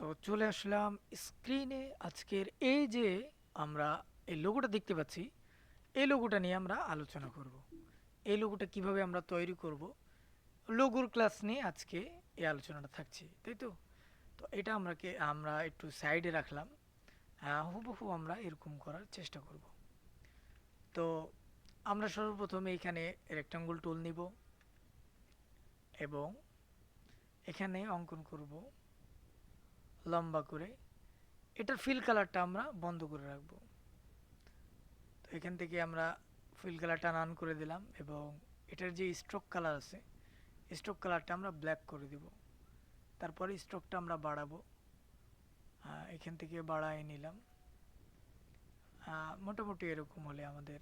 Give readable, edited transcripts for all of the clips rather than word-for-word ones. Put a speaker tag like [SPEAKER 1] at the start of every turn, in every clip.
[SPEAKER 1] তো চলে আসলাম স্ক্রিনে। আজকের এই যে আমরা এই লোগোটা দেখতে পাচ্ছি, এই লোগোটা নিয়ে আমরা আলোচনা করব। এই লোগোটা কিভাবে আমরা তৈরি করব, লোগোর ক্লাস নিয়ে আজকে এই আলোচনাটা থাকছে, তাই তো। তো এটা আমরা একটু সাইডে রাখলাম। হুবহু আমরা এরকম করার চেষ্টা করব। তো আমরা সর্বপ্রথমে এখানে রেক্টাঙ্গুল টুল নিব এবং এখানে অঙ্কন করব লম্বা করে। এটার ফিল কালারটা আমরা বন্ধ করে রাখবো। তো এখান থেকে আমরা ফিল কালারটা অন করে দিলাম এবং এটার যে স্ট্রোক কালার আছে, স্ট্রোক কালারটা আমরা ব্ল্যাক করে দিব। তারপরে স্ট্রোকটা আমরা বাড়াবো। এখান থেকে বাড়ায় নিলাম। মোটামুটি এরকম হলে আমাদের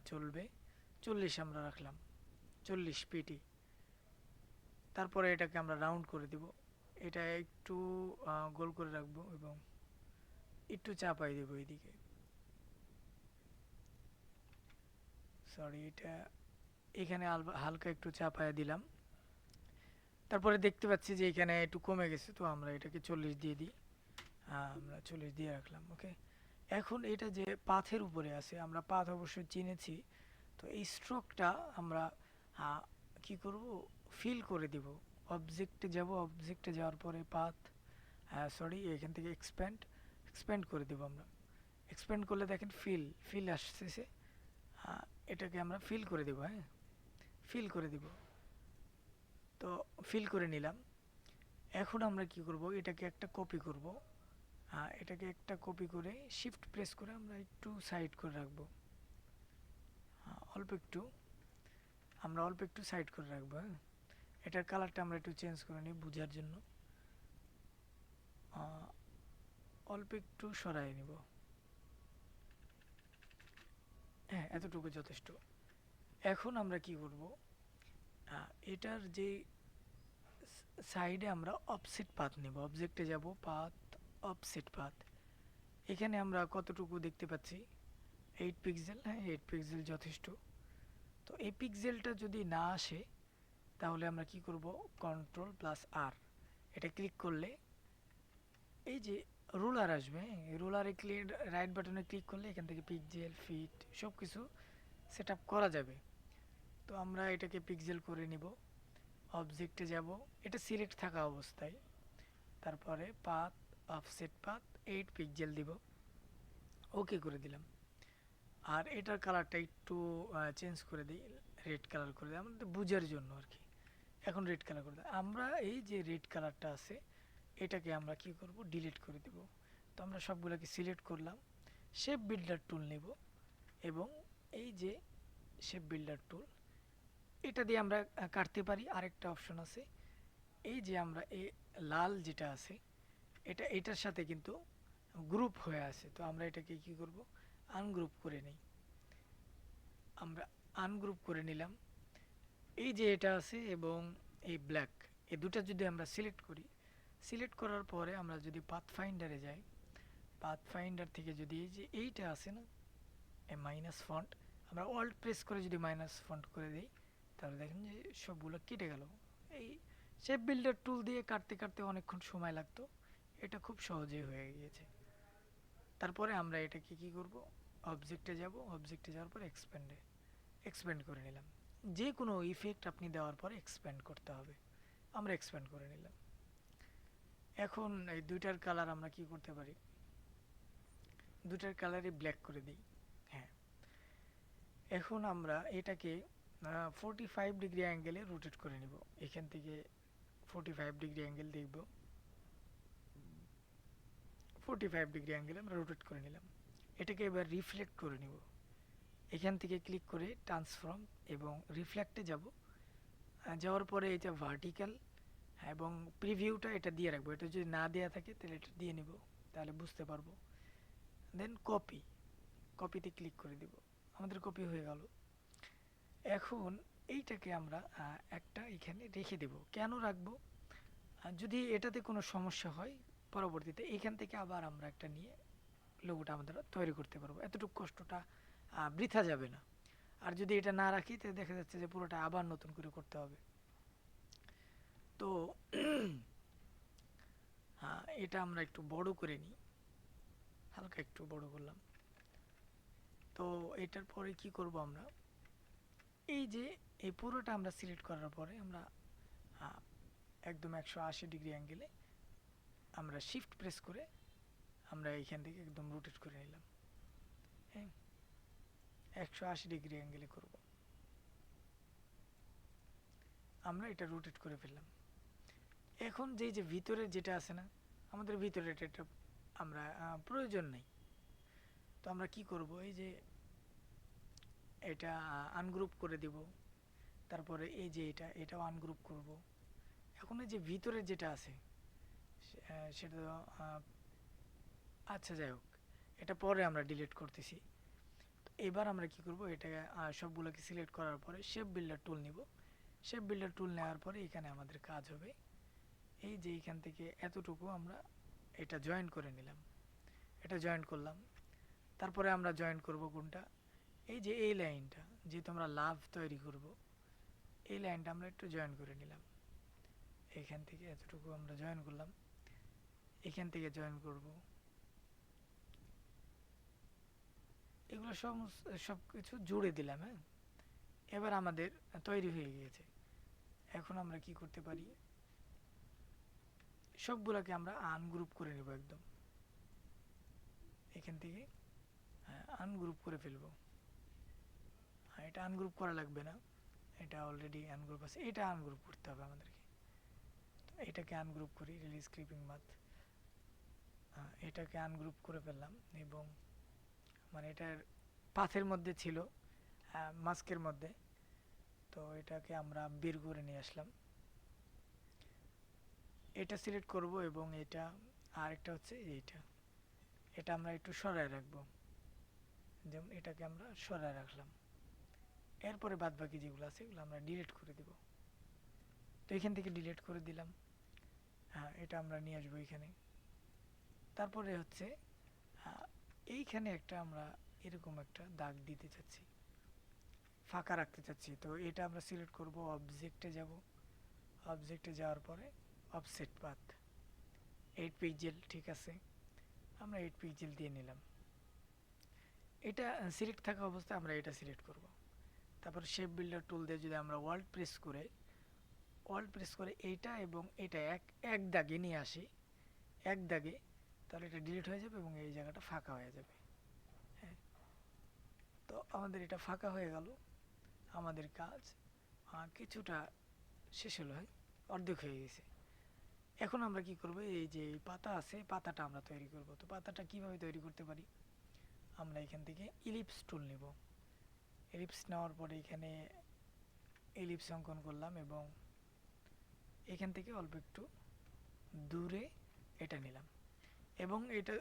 [SPEAKER 1] চলবে। 40 আমরা রাখলাম, 40 পিটি। তারপরে এটাকে আমরা রাউন্ড করে দিব। এটা একটু গোল করে রাখবো এবং একটু চাপাই দেবো এইদিকে। সরি, এটা এখানে হালকা একটু চাপায়া দিলাম। তারপরে দেখতে পাচ্ছি যে এখানে একটু কমে গেছে, তো আমরা এটাকে 40 দিয়ে দিই। আমরা 40 দিয়ে রাখলাম, ওকে। এখন এটা যে পাথের উপরে আছে, আমরা পাথ অবশ্যই চিনেছি। তো এই স্ট্রোকটা আমরা আহ, কি করব, ফিল করে দিব। অবজেক্টে যাব, অবজেক্টে যাওয়ার পরে পাথ, সরি, এখান থেকে এক্সপ্যান্ড, এক্সপ্যান্ড করে দেব আমরা। এক্সপ্যান্ড করলে দেখেন ফিল ফিল আসতেছে। এটাকে আমরা ফিল করে দেব, হ্যাঁ, ফিল করে দিব। তো ফিল করে নিলাম। এখন আমরা কি করব, এটাকে একটা কপি করব। এটাকে একটা কপি করে শিফট প্রেস করে আমরা একটু সাইড করে রাখবো। অল্প একটু, আমরা অল্প একটু সাইড করে রাখবো, হ্যাঁ। এটার কালারটা আমরা একটু চেঞ্জ করে নিই বোঝার জন্য। অল্প একটু সরাই নিব, হ্যাঁ, এতটুকু যথেষ্ট। এখন আমরা কি করব, এটার যে সাইডে আমরা অফসেট পাথ নেব। অবজেক্টে যাব, পাথ, অফসেট পাথ। এখানে আমরা কতটুকু দেখতে পাচ্ছি, 8 পিক্সেল, হ্যাঁ, 8 পিক্সেল যথেষ্ট। তো এই পিক্সেলটা যদি না আসে, তাহলে আমরা কি করব, কন্ট্রোল প্লাস আর, এটা ক্লিক করলে এই যে রুলার আসবে, হ্যাঁ, রুলারে ক্লিক, রাইট বাটনে ক্লিক করলে এখান থেকে পিক্সেল, ফিট সব কিছু সেট আপ করা যাবে। তো আমরা এটাকে পিক্সেল করে নিব। অবজেক্টে যাব, এটা সিলেক্ট থাকা অবস্থায়, তারপরে পাথ, অফসেট পাথ, 8 পিক্সেল দিব, ওকে করে দিলাম। আর এটার কালারটা একটু চেঞ্জ করে দিই, রেড কালার করে দিই আমাদের বুঝার জন্য আর কি। এখন রেড কালার করে দিই। আমরা এই যে রেড কালারটা আছে, এটাকে আমরা কি করব, ডিলিট করে দেব। তো আমরা সবগুলোকে সিলেক্ট করলাম, শেপ বিল্ডার টুল নেব এবং এই যে শেপ বিল্ডার টুল, এটা দিয়ে আমরা কাটতে পারি। আরেকটা অপশন আছে, এই যে আমরা এই লাল যেটা আছে, এটা এটার সাথে কিন্তু গ্রুপ হয়ে আছে। তো আমরা এটাকে কি করব, আনগ্রুপ করে নেই। আমরা আনগ্রুপ করে নিলাম। এই যে এটা আছে এবং এই ব্ল্যাক, এই দুটা যদি আমরা সিলেক্ট করি, সিলেক্ট করার পরে আমরা যদি পাথ ফাইন্ডারে যাই, পাথ ফাইন্ডার থেকে যদি এই যে এইটা আছে না, এই মাইনাস ফন্ট, আমরা অল্ট প্রেস করে যদি মাইনাস ফন্ট করে দিই, তাহলে দেখেন যে সবগুলো কেটে গেল। এই শেপ বিল্ডার টুল দিয়ে কাটতে কাটতে অনেকক্ষণ সময় লাগতো, এটা খুব সহজেই হয়ে গিয়েছে। তারপরে আমরা এটাকে কি করব, অবজেক্টে যাব, অবজেক্টে যাওয়ার পর এক্সপ্যান্ডে, এক্সপ্যান্ড করে নিলাম। যে কোনো ইফেক্ট আপনি দেওয়ার পরে এক্সপ্যান্ড করতে হবে, আমরা এক্সপ্যান্ড করে নিলাম। এখন এই দুইটার কালার আমরা কি করতে পারি, দুইটার কালারই ব্ল্যাক করে দিই, হ্যাঁ। এখন আমরা এটাকে 45 ডিগ্রি অ্যাঙ্গেলে রোটেট করে নিব। এখান থেকে 45 ডিগ্রি অ্যাঙ্গেল দেখব, 45 ডিগ্রি অ্যাঙ্গেলে আমরা রোটেট করে নিলাম। এটাকে এবার রিফ্লেক্ট করে নিব। এখান থেকে ক্লিক করে ট্রান্সফর্ম এবং রিফ্লেক্টে যাব। যাওয়ার পরে এটা ভার্টিক্যাল এবং প্রিভিউটা এটা দিয়ে রাখবো। এটা যদি না দেওয়া থাকে তাহলে এটা দিয়ে নিব, তাহলে বুঝতে পারবো। দেন কপি, কপিতে ক্লিক করে দিব, আমাদের কপি হয়ে গেল। এখন এইটাকে আমরা একটা এখানে রেখে দেব। কেন রাখবো, যদি এটাতে কোনো সমস্যা হয় পরবর্তীতে এখান থেকে আবার আমরা একটা নিয়ে লোগোটা আমাদের তৈরি করতে পারবো। এতটুকু কষ্টটা বৃথা যাবে না। আর যদি এটা না রাখি তাহলে দেখা যাচ্ছে যে পুরোটা আবার নতুন করে করতে হবে। তো এটা আমরা একটু বড় করে নিই, হালকা একটু বড় করলাম। তো এটার পরে কি করব আমরা, এই যে এই পুরোটা আমরা সিলেক্ট করার পরে আমরা আহ, একদম 180 ডিগ্রি অ্যাঙ্গেলে আমরা শিফট প্রেস করে আমরা এইখান থেকে একদম রোটেট করে নিলাম। হ্যাঁ, 180 ডিগ্রি অ্যাঙ্গেলে করব, আমরা এটা রোটেট করে ফেললাম। এখন যে ভিতরে যেটা আছে না, আমাদের ভিতরে এটা আমরা প্রয়োজন নেই। তো আমরা কি করব, এই যে এটা আনগ্রুপ করে দিব, তারপরে এই যে এটাও আনগ্রুপ করব। এখন এই যে ভিতরে যেটা আছে সেটা তো আচ্ছা যাই হোক, এটা পরে আমরা ডিলিট করতেছি। এবার আমরা কি করব, এটা সবগুলোকে সিলেক্ট করার পরে শেপ বিল্ডার টুল নিব। শেপ বিল্ডার টুল নেওয়ার পরে এখানে আমাদের কাজ হবে এই যে এখান থেকে এতটুকু আমরা এটা জয়েন করে নিলাম, এটা জয়েন করলাম। তারপরে আমরা জয়েন করব কোনটা, এই যে এই লাইনটা, যেহেতু আমরা লাভ তৈরি করব, এই লাইনটা আমরা একটু জয়েন করে নিলাম। এখান থেকে এতটুকু আমরা জয়েন করলাম, এখান থেকে জয়েন করব। এগুলো সব কিছু জুড়ে দিলাম। হ্যাঁ, এবার আমাদের তৈরি হয়ে গিয়েছে। এখন আমরা কি করতে পারি, সবগুলোকে আমরা আনগ্রুপ করে নেব একদম, এখান থেকে আনগ্রুপ করে ফেলবো। এটা আনগ্রুপ করা লাগবে না, এটা অলরেডি আনগ্রুপ আছে, এটা আনগ্রুপ করতে হবে আমাদেরকে। তো এটাকে আনগ্রুপ করি, রিলিজ ক্লিপিং মাথ, এটাকে আনগ্রুপ করে ফেললাম এবং মানে এটার পাথের মধ্যে ছিল, মাস্কের মধ্যে। তো এটাকে আমরা বের করে নিয়ে আসলাম, এটা সিলেক্ট করব এবং এটা আরেকটা হচ্ছে এইটা, এটা আমরা একটু সরায় রাখবো, যেমন এটাকে আমরা সরায় রাখলাম। এরপরে বাদ বাকি যেগুলো আছে এগুলো আমরা ডিলিট করে দেব। তো এখান থেকে ডিলিট করে দিলাম। এটা আমরা নিয়ে আসবো এখানে। তারপরে হচ্ছে এইখানে একটা আমরা এরকম একটা দাগ দিতে চাচ্ছি, ফাঁকা রাখতে চাচ্ছি। তো এটা আমরা সিলেক্ট করব, অবজেক্টে যাব, অবজেক্টে যাওয়ার পরে অফসেট পাথ 8 পিক্সেল, ঠিক আছে, আমরা 8 পিক্সেল দিয়ে নিলাম। এটা সিলেক্ট থাকা অবস্থায় আমরা এটা সিলেক্ট করব। তারপর শেপ বিল্ডার টুল দিয়ে যদি আমরা ওয়াল্ট প্রেস করে এইটা এবং এটা এক দাগে নিয়ে আসি, এক দাগে, তাহলে এটা ডিলিট হয়ে যাবে এবং এই জায়গাটা ফাঁকা হয়ে যাবে। হ্যাঁ, তো আমাদের এটা ফাঁকা হয়ে গেল, আমাদের কাজ কিছুটা শেষ হলো, হয় অর্ধেক হয়ে গেছে। এখন আমরা কি করব, এই যে পাতা আছে, পাতাটা আমরা তৈরি করব। তো পাতাটা কিভাবে তৈরি করতে পারি, আমরা এখান থেকে ইলিপস টুল নিব। ইলিপস নেওয়ার পরে এখানে ইলিপস অঙ্কন করলাম এবং এখান থেকে অল্প একটু দূরে এটা নিলাম এবং এটা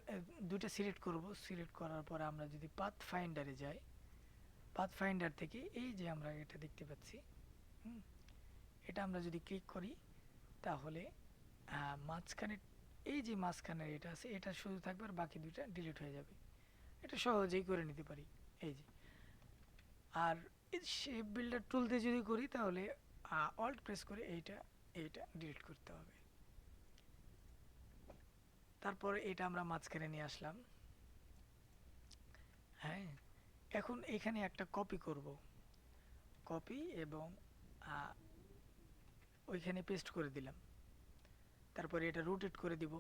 [SPEAKER 1] দুইটা সিলেক্ট করব। সিলেক্ট করার পরে আমরা যদি পাথ ফাইন্ডারে যাই, পাথ ফাইন্ডার থেকে এই যে আমরা এটা দেখতে পাচ্ছি, এটা আমরা যদি ক্লিক করি তাহলে মাঝখানে এই যে মাঝখানে এটা আছে এটা শুধু থাকবে আর বাকি দুইটা ডিলিট হয়ে যাবে। এটা সহজেই করে নিতে পারি এই যে। আর শেপ বিল্ডার টুল দিয়ে যদি করি তাহলে অল্ট প্রেস করে এইটা ডিলিট করতে হবে। তারপরে এটা আমরা মাঝখানে নিয়ে আসলাম। হ্যাঁ, এখন এখানে একটা কপি করব, কপি এবং ওইখানে পেস্ট করে দিলাম। তারপরে এটা রোটেট করে দিব,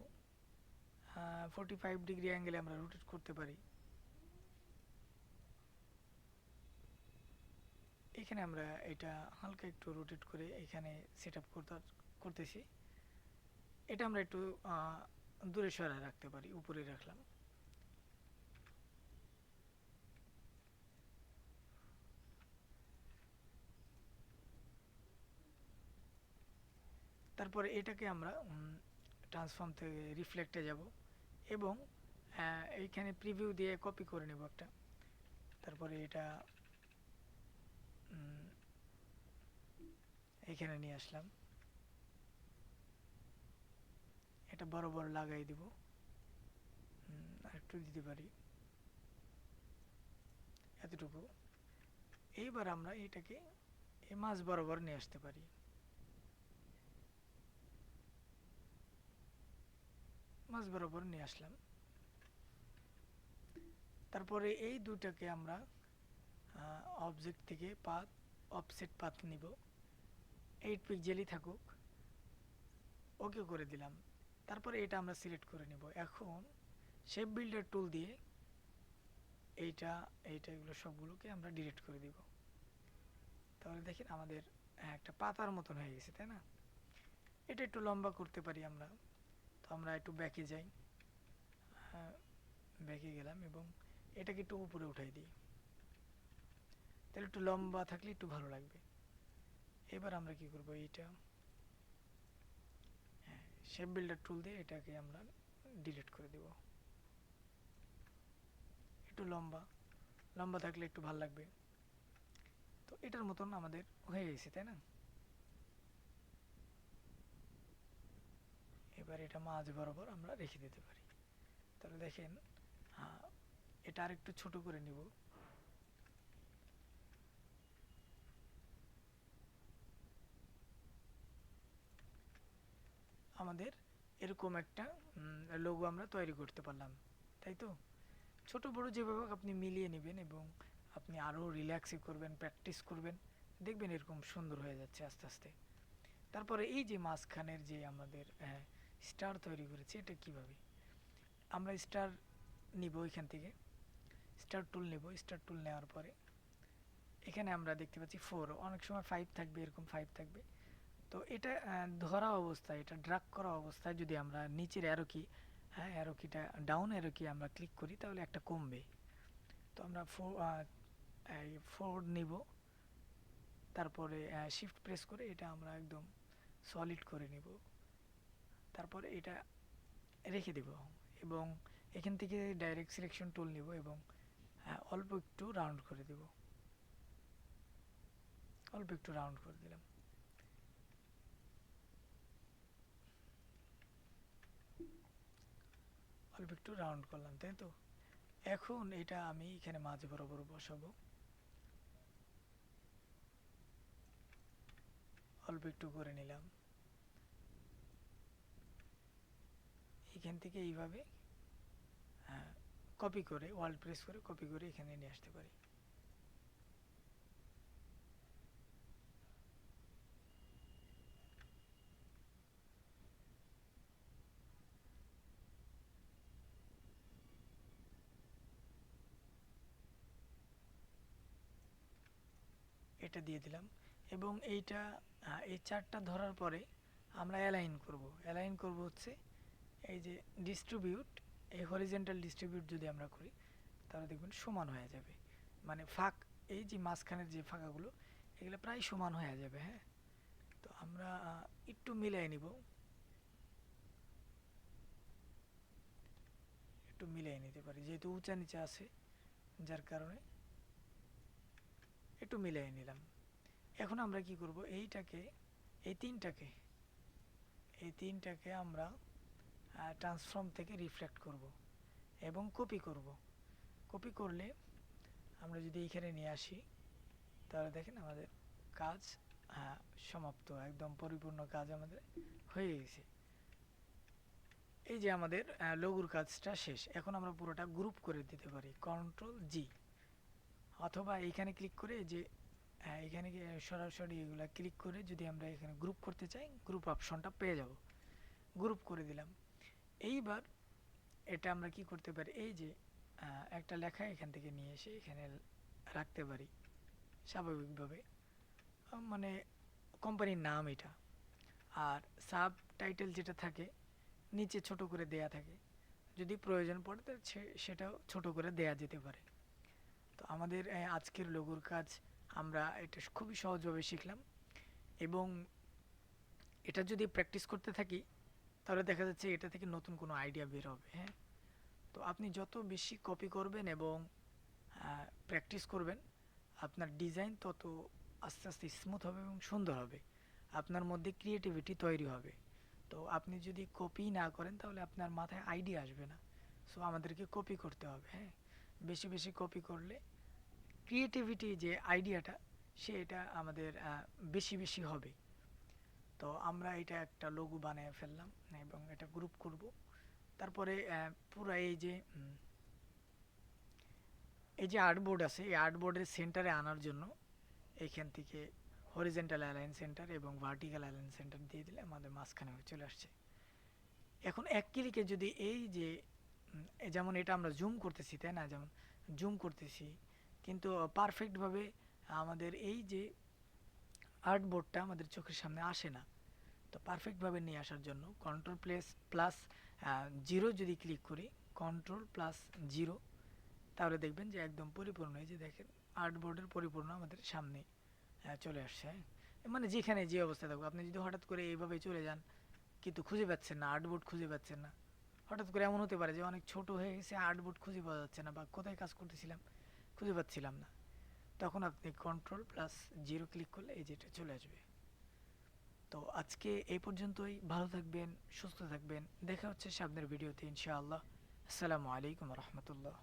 [SPEAKER 1] 45 ডিগ্রি অ্যাঙ্গেলে আমরা রোটেট করতে পারি। এখানে আমরা এটা হালকা একটু রোটেট করে এখানে সেট আপ করতেছি। এটা আমরা একটু দূরে সরায় রাখতে পারি, উপরে রাখলাম। তারপরে এটাকে আমরা ট্রান্সফর্ম থেকে রিফ্লেক্টে যাব এবং এইখানে প্রিভিউ দিয়ে কপি করে নেব একটা। তারপরে এটা এখানে নিয়ে আসলাম, এটা বড় বড় লাগাই দিব, আর একটু দিতে পারি এতটুকু। এইবার আমরা এটাকে এই মাছ বরাবর নিয়ে আসতে পারি। মাঝ বরাবর নিয়ে আসলাম। তারপরে এই দুটাকে আমরা অবজেক্ট থেকে পাথ অফসেট পাথ নিব, 8 পিক্সেলই থাকুক, ওকে করে দিলাম। তারপরে এটা আমরা সিলেক্ট করে নিব। এখন শেপ বিল্ডার টুল দিয়ে এইটা এইটা এগুলো সবগুলোকে আমরা ডিলিট করে দিব। তাহলে দেখেন আমাদের একটা পাতার মতন হয়ে গেছে, তাই না? এটা একটু লম্বা করতে পারি আমরা, তো আমরা একটু ব্যাকে যাই, ব্যাকে গেলাম এবং এটাকে একটু উপরে উঠাই দিই, তাহলে একটু লম্বা থাকলে একটু ভালো লাগবে। এবার আমরা কি করব, এইটা শেপ বিল্ডার টুল দিয়ে এটাকে আমরা ডিলিট করে দেব। একটু লম্বা লম্বা থাকলে একটু ভালো লাগবে। তো এটার মতন আমাদের হয়ে গেছে, তাই না? এবার এটা মাঝ বরাবর আমরা রেখে দিতে পারি। তাহলে দেখেন এটা আরেকটু ছোট করে নিব। আমাদের এরকম একটা লোগো আমরা তৈরি করতে পারলাম, তাই তো? ছোট বড় যেভাবে আপনি মিলিয়ে নেবেন এবং আপনি আরও রিল্যাক্সে করবেন, প্র্যাকটিস করবেন, দেখবেন এরকম সুন্দর হয়ে যাচ্ছে আস্তে আস্তে। তারপরে এই যে মাঝখানের যে আমাদের স্টার তৈরি করেছি, এটা কিভাবে আমরা স্টার নিব, এখান থেকে স্টার টুল নেব। স্টার টুল নেওয়ার পরে এখানে আমরা দেখতে পাচ্ছি 4, অনেক সময় 5 থাকবে, এরকম 5 থাকবে। তো এটা ধরা অবস্থায়, এটা ড্রাগ করা অবস্থায় যদি আমরা নিচের অ্যারো কিটা ডাউন অ্যারো কি আমরা ক্লিক করি, তাহলে একটা কমবে। তো আমরা 4 নিব, তারপরে শিফট প্রেস করে এটা আমরা একদম সলিড করে নিব, তারপরে এটা রেখে দেব এবং এখান থেকে ডাইরেক্ট সিলেকশন টুল নিব এবং অল্প একটু রাউন্ড করে দেব, অল্প একটু রাউন্ড করে দিলাম। অল্প একটু রাউন্ড করলাম, তাই তো? এখন এটা আমি এখানে মাঝ বরাবর বসাবো, অল্প একটু করে নিলাম। এখান থেকে এইভাবে কপি করে, ওয়াল্ড প্রেস করে কপি করে এখানে নিয়ে আসতে পারি। এটা দিয়ে দিলাম এবং এইটা এই চারটা ধরার পরে আমরা অ্যালাইন করব। অ্যালাইন করব হচ্ছে এই যে ডিস্ট্রিবিউট, এই হরিজেন্টাল ডিস্ট্রিবিউট যদি আমরা করি তাহলে দেখবেন সমান হয়ে যাবে, মানে ফাঁক, এই যে মাঝখানের যে ফাঁকাগুলো এগুলো প্রায় সমান হয়ে যাবে। হ্যাঁ, তো আমরা একটু মিলাই নিব, একটু মিলাই নিতে পারি, যেহেতু উঁচা নিচে আছে যার কারণে একটু মিলাই নিলাম। এখন আমরা কি করব, এইটাকে এই তিনটাকে এই তিনটাকে আমরা ট্রান্সফর্ম থেকে রিফ্লেক্ট করব এবং কপি করব। কপি করলে আমরা যদি এইখানে নিয়ে আসি তাহলে দেখেন আমাদের কাজ সমাপ্ত, একদম পরিপূর্ণ কাজ আমাদের হয়ে গেছে। এই যে আমাদের লোগোর কাজটা শেষ। এখন আমরা পুরোটা গ্রুপ করে দিতে পারি, কন্ট্রোল জি, অথবা এইখানে ক্লিক করে যে এখানে সরাসরি এগুলা ক্লিক করে যদি আমরা এখানে গ্রুপ করতে চাই, গ্রুপ অপশনটা পেয়ে যাব। গ্রুপ করে দিলাম। এইবার এটা আমরা কি করতে পারি, এই যে একটা লেখা এখান থেকে নিয়ে এসে এখানে রাখতে পারি স্বাভাবিকভাবে, মানে কোম্পানির নাম এটা। আর সাব টাইটেল যেটা থাকে নিচে ছোট করে দেয়া থাকে, যদি প্রয়োজন পড়ে তাহলে সেটাও ছোট করে দেয়া যেতে পারে। তো আমাদের আজকের লোগোর কাজ আমরা এটা খুবই সহজভাবে শিখলাম এবং এটা যদি প্র্যাকটিস করতে থাকি তাহলে দেখা যাচ্ছে এটা থেকে নতুন কোনো আইডিয়া বের হবে। হ্যাঁ, তো আপনি যত বেশি কপি করবেন এবং প্র্যাকটিস করবেন আপনার ডিজাইন তত আস্তে আস্তে স্মুথ হবে এবং সুন্দর হবে, আপনার মধ্যে ক্রিয়েটিভিটি তৈরি হবে। তো আপনি যদি কপি না করেন তাহলে আপনার মাথায় আইডিয়া আসবে না। সো আমাদেরকে কপি করতে হবে। হ্যাঁ, বেশি বেশি কপি করলে ক্রিয়েটিভিটি যে আইডিয়াটা সেটা আমাদের বেশি বেশি হবে। তো আমরা এটা একটা লোগো বানিয়ে ফেললাম এবং এটা গ্রুপ করব। তারপরে পুরা এই যে আর্টবোর্ড আছে, এই আর্টবোর্ডের সেন্টারে আনার জন্য এইখান থেকে হরিজেন্টাল অ্যালাইন সেন্টার এবং ভার্টিক্যাল অ্যালাইন সেন্টার দিয়ে দিলে আমাদের মাঝখানে হয়ে চলে আসছে। এখন এক ক্লিকে যদি এই যে যেমন এটা আমরা জুম করতেছি, তাই না, যেমন জুম করতেছি, কিন্তু পারফেক্টভাবে আমাদের এই যে আর্টবোর্ডটা আমাদের চোখের সামনে আসে না। তো পারফেক্টভাবে নিয়ে আসার জন্য কন্ট্রোল প্লাস জিরো যদি ক্লিক করি, কন্ট্রোল প্লাস জিরো, তাহলে দেখবেন যে একদম পরিপূর্ণ, এই যে দেখেন আর্টবোর্ডের পরিপূর্ণ আমাদের সামনে চলে আসছে। হ্যাঁ, মানে যেখানে যে অবস্থা থাকবে, আপনি যদি হঠাৎ করে এইভাবে চলে যান কিন্তু খুঁজে পাচ্ছেন না, আর্টবোর্ড খুঁজে পাচ্ছেন না, হঠাৎ করে এমন হতে পারে যে অনেক ছোট হয়ে গেছে, আর্টবোর্ড খুঁজে পাওয়া যাচ্ছে না, বা কোথায় কাজ করতেছিলাম খুঁজে পাচ্ছিলাম না, তখন আপনি কন্ট্রোল প্লাস জিরো ক্লিক করলে এই যেটা চলে আসবে। তো আজকে এই পর্যন্তই, ভালো থাকবেন, সুস্থ থাকবেন, দেখা হচ্ছে সামনের ভিডিওতে ইনশাআল্লাহ। আসসালামু আলাইকুম রহমতুল্লাহ।